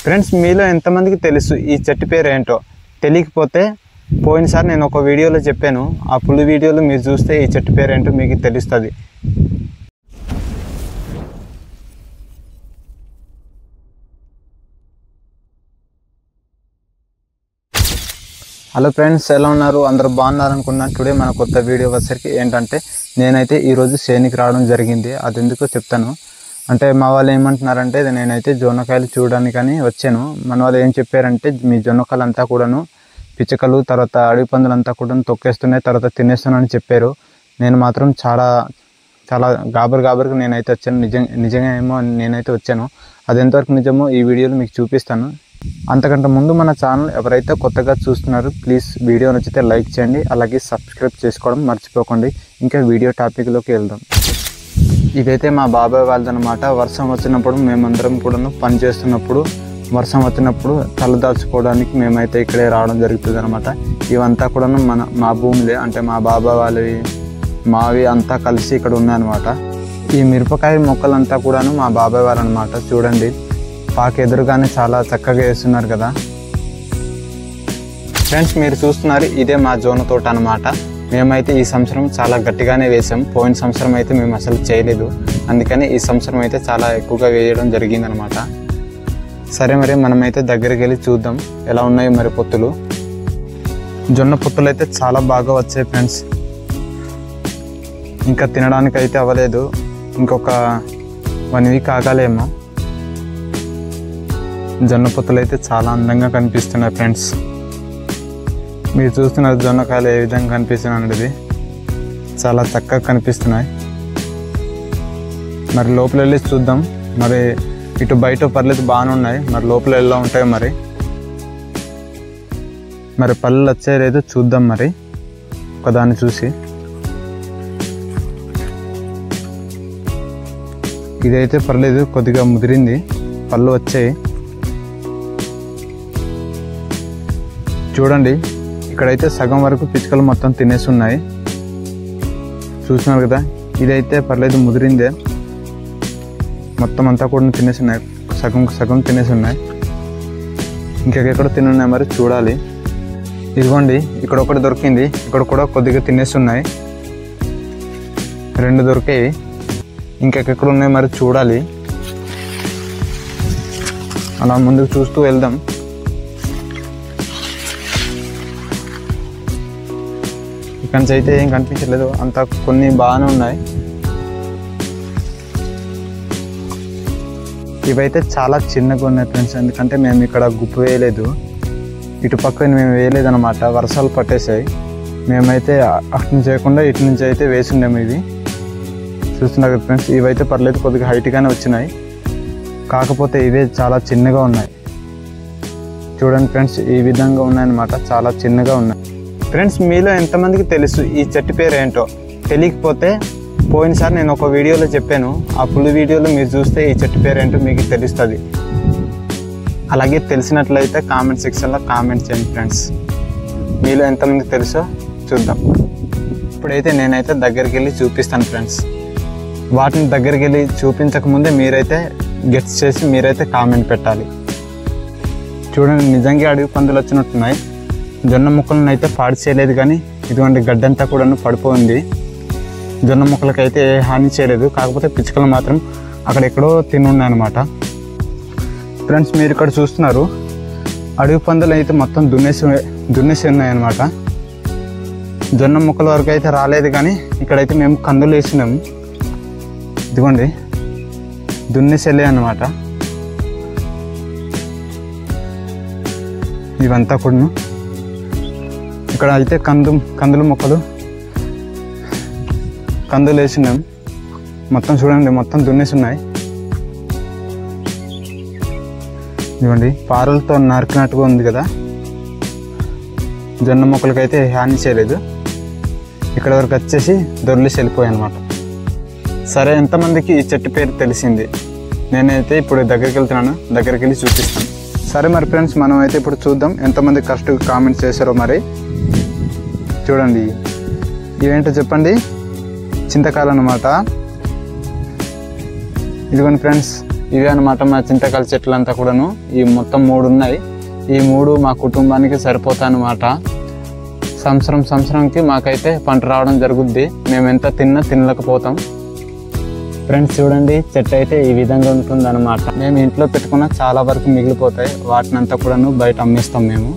Friends మీలో ఎంతమందికి తెలుసు ఈ చెట్టు పేరు ఏంటో? తెలియకపోతే పోయినసారి నేను ఒక వీడియోలో చెప్పాను, ఆ ఫుల్ వీడియోలో మీరు చూస్తే ఈ చెట్టు పేరు ఏంటో మీకు తెలుస్తుంది. హలో ఫ్రెండ్స్, ఎలా ఉన్నారు? అందరూ బాగున్నారు అనుకున్నాను. టుడే మన కొత్త వీడియో వచ్చేసరికి ఏంటంటే నేనైతే ఈరోజు చేనికి రావడం జరిగింది. అది ఎందుకో చెప్తాను. అంటే మా వాళ్ళు ఏమంటున్నారంటే నేనైతే జొన్నకాయలు చూడడానికని వచ్చాను. మన వాళ్ళు ఏం చెప్పారంటే మీ జొన్నకాయలు అంతా కూడాను పిచ్చకలు తర్వాత అడవి పందులంతా కూడా తొక్కేస్తున్నాయి, తర్వాత తినేస్తున్నాయని చెప్పారు. నేను మాత్రం చాలా గాబరుగా నేనైతే వచ్చాను. నిజంగా ఏమో నేనైతే వచ్చాను. అది ఎంతవరకు నిజమో ఈ వీడియోలో మీకు చూపిస్తాను. అంతకంటే ముందు మన ఛానల్ ఎవరైతే కొత్తగా చూస్తున్నారో ప్లీజ్ వీడియో నచ్చితే లైక్ చేయండి, అలాగే సబ్స్క్రైబ్ చేసుకోవడం మర్చిపోకండి. ఇంకా వీడియో టాపిక్లోకి వెళ్దాం. ఇదైతే మా బాబాయ్ వాళ్ళదనమాట. వర్షం వచ్చినప్పుడు మేమందరం కూడా పని చేస్తున్నప్పుడు వర్షం వచ్చినప్పుడు తలదాల్చుకోవడానికి మేమైతే ఇక్కడే రావడం జరుగుతుంది అనమాట. ఇవంతా కూడా మా భూమిలే, అంటే మా బాబాయ్ వాళ్ళవి మావి అంతా కలిసి ఇక్కడ ఉన్నాయన్నమాట. ఈ మిరపకాయ మొక్కలంతా కూడాను మా బాబాయ్ వాళ్ళు అనమాట. చూడండి, పాక ఎదురుగానే చాలా చక్కగా వేస్తున్నారు కదా ఫ్రెండ్స్. మీరు చూస్తున్నారు, ఇదే మా జోన తోట అనమాట. మేమైతే ఈ సంవత్సరం చాలా గట్టిగానే వేసాం. పోయిన సంవత్సరం అయితే మేము అసలు చేయలేదు, అందుకని ఈ సంవత్సరం అయితే చాలా ఎక్కువగా వేయడం జరిగిందనమాట. సరే, మరి మనమైతే దగ్గరికి వెళ్ళి చూద్దాం ఎలా ఉన్నాయి మరి పొత్తులు. జొన్న పొత్తులు అయితే చాలా బాగా వచ్చాయి ఫ్రెండ్స్. ఇంకా తినడానికి అయితే అవ్వలేదు, ఇంకొక 1 వీక్ ఆగాలేమో. జొన్న పొత్తులు అయితే చాలా అందంగా కనిపిస్తున్నాయి ఫ్రెండ్స్. మీరు చూస్తున్నారు జొన్నకాయలు ఏ విధంగా కనిపిస్తున్నాయి అనేది, చాలా చక్కగా కనిపిస్తున్నాయి. మరి లోపల వెళ్ళి చూద్దాం. మరి ఇటు బయట పర్లేదు బాగానే ఉన్నాయి, మరి లోపల ఎలా ఉంటాయో మరి పళ్ళు వచ్చే లేదు చూద్దాం. మరి ఒకదాన్ని చూసి, ఇదైతే పర్లేదు, కొద్దిగా ముదిరింది, పళ్ళు వచ్చాయి. చూడండి, ఇక్కడైతే సగం వరకు పిచ్చుకలు మొత్తం తినేసి ఉన్నాయి. చూస్తున్నారు కదా, ఇదైతే పర్లేదు ముదిరిందే, మొత్తం అంతా కూడా తినేసి ఉన్నాయి, సగం తినేసి ఉన్నాయి. ఇంకెక్కడ తినున్నాయి మరి చూడాలి. ఇదిగోండి, ఇక్కడ ఒకటి దొరికింది, ఇక్కడ కూడా కొద్దిగా తినేసి ఉన్నాయి. 2 దొరికాయి, ఇంకెక్కడ ఉన్నాయి మరి చూడాలి. అలా ముందుకు చూస్తూ వెళ్దాం. ఇక్కడి నుంచి అయితే ఏం కనిపించలేదు, అంతా కొన్ని బాగానే ఉన్నాయి. ఇవైతే చాలా చిన్నగా ఉన్నాయి ఫ్రెండ్స్, ఎందుకంటే మేము ఇక్కడ గుప్పు వేయలేదు, ఇటు పక్కన మేము వేయలేదు అనమాట. వర్షాలు పట్టేసాయి, మేమైతే అటు నుంచి చేయకుండా ఇటు నుంచి అయితే వేసిండాము. ఇది చూస్తున్నారు కదా ఫ్రెండ్స్, ఇవైతే పర్లేదు, కొద్దిగా హైట్గానే వచ్చినాయి. కాకపోతే ఇవే చాలా చిన్నగా ఉన్నాయి. చూడండి ఫ్రెండ్స్, ఈ విధంగా ఉన్నాయన్నమాట, చాలా చిన్నగా ఉన్నాయి. ఫ్రెండ్స్ మీలో ఎంతమందికి తెలుసు ఈ చెట్టు పేరు ఏంటో? తెలియకపోతే పోయినసారి నేను ఒక వీడియోలో చెప్పాను, ఆ ఫుల్ వీడియోలో మీరు చూస్తే ఈ చెట్టు పేరు ఏంటో మీకు తెలుస్తుంది. అలాగే తెలిసినట్లయితే కామెంట్ సెక్షన్లో కామెంట్ చేయండి ఫ్రెండ్స్. మీలో ఎంతమందికి తెలుసో చూద్దాం. ఇప్పుడైతే నేనైతే దగ్గరికి వెళ్ళి చూపిస్తాను ఫ్రెండ్స్. వాటిని దగ్గరికి వెళ్ళి చూపించకముందే మీరైతే గెట్స్ చేసి మీరైతే కామెంట్ పెట్టాలి. చూడండి, నిజంగా అడవి పందులు వచ్చినట్టున్నాయి. జొన్న ముక్కలను అయితే పాడు చేయలేదు, కానీ ఇటువంటి గడ్డంతా కూడా పడిపోయింది. జొన్న ముక్కలకైతే ఏ హాని చేయలేదు, కాకపోతే పిచ్చుకలు మాత్రం అక్కడెక్కడో తినున్నాయన్నమాట. ఫ్రెండ్స్ మీరు ఇక్కడ చూస్తున్నారు, అడవి పందులు అయితే మొత్తం దున్నేసి ఉన్నాయన్నమాట. జొన్న ముక్కల వరకు అయితే రాలేదు, కానీ ఇక్కడైతే మేము కందులు వేసినాము. ఇదిగోండి, దున్నేసి వెళ్ళాయి అన్నమాట. ఇవంతా కూడా ఇక్కడ అయితే కందులు మొక్కలు కందులు వేసినాం. మొత్తం చూడండి, మొత్తం దున్నేసి ఉన్నాయి. ఇదిగోండి, పారలతో నరికినట్టుగా ఉంది కదా. జొన్న మొక్కలకైతే హాని చేయలేదు, ఇక్కడ వరకు వచ్చేసి దొర్లేసి వెళ్ళిపోయాయి అన్నమాట. సరే, ఎంతమందికి ఈ చెట్టు పేరు తెలిసింది? నేనైతే ఇప్పుడు దగ్గరికి వెళ్తున్నాను, దగ్గరికి వెళ్ళి చూపిస్తాను. సరే మరి ఫ్రెండ్స్, మనం అయితే ఇప్పుడు చూద్దాం ఎంతమంది కరెక్ట్గా కామెంట్ చేశారో. మరి చూడండి, ఇవేంటో చెప్పండి. చింతకాయలు అన్నమాట. ఇదిగోండి ఫ్రెండ్స్, ఇవి అన్నమాట మా చింతకాయల చెట్లు అంతా కూడాను. ఈ మొత్తం 3 ఉన్నాయి. ఈ 3 మా కుటుంబానికి సరిపోతాయి అన్నమాట. సంవత్సరంకి మాకైతే పంట రావడం జరుగుద్ది. మేము ఎంత తినలేకపోతాం. ఫ్రెండ్స్ చూడండి, చెట్టు అయితే ఈ విధంగా ఉంటుంది అన్నమాట. మేము ఇంట్లో పెట్టుకున్న చాలా వరకు మిగిలిపోతాయి. వాటినంతా కూడాను బయట అమ్మేస్తాం మేము.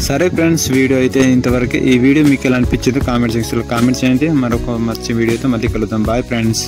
సరే ఫ్రెండ్స్, వీడియో అయితే ఇంతవరకు. ఈ వీడియో మీకు ఎలా అనిపించిందో కామెంట్ సెక్షన్లో కామెంట్ చేయండి. మరొక మంచి వీడియోతో మళ్ళీ కలుద్దాం. Bye friends.